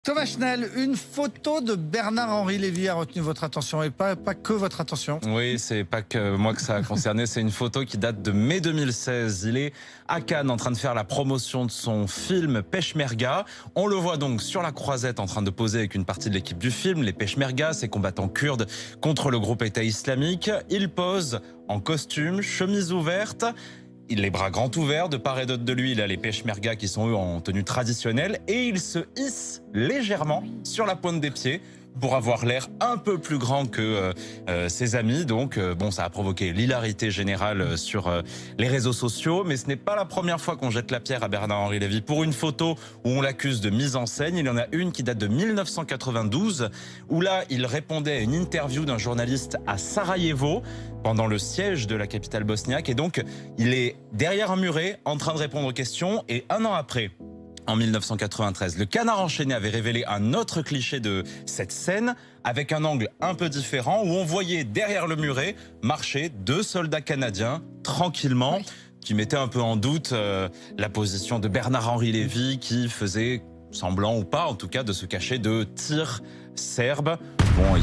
Thomas Schnell, une photo de Bernard-Henri Lévy a retenu votre attention et pas que votre attention. Oui, c'est pas que moi que ça a concerné, c'est une photo qui date de mai 2016. Il est à Cannes en train de faire la promotion de son film Peshmerga. On le voit donc sur la croisette en train de poser avec une partie de l'équipe du film, les Peshmerga, ces combattants kurdes contre le groupe État islamique. Il pose en costume, chemise ouverte. Il a les bras grands ouverts, de part et d'autre de lui, il a les Peshmerga qui sont eux en tenue traditionnelle et il se hisse légèrement sur la pointe des pieds pour avoir l'air un peu plus grand que ses amis. Donc bon, ça a provoqué l'hilarité générale sur les réseaux sociaux, mais ce n'est pas la première fois qu'on jette la pierre à Bernard-Henri Lévy pour une photo où on l'accuse de mise en scène. Il y en a une qui date de 1992 où là, il répondait à une interview d'un journaliste à Sarajevo pendant le siège de la capitale bosniaque, et donc il est derrière un muret en train de répondre aux questions. Et un an après, en 1993, le Canard enchaîné avait révélé un autre cliché de cette scène avec un angle un peu différent où on voyait derrière le muret marcher deux soldats canadiens tranquillement, qui mettaient un peu en doute la position de Bernard-Henri Lévy, qui faisait semblant ou pas en tout cas de se cacher de tirs serbes. Bon,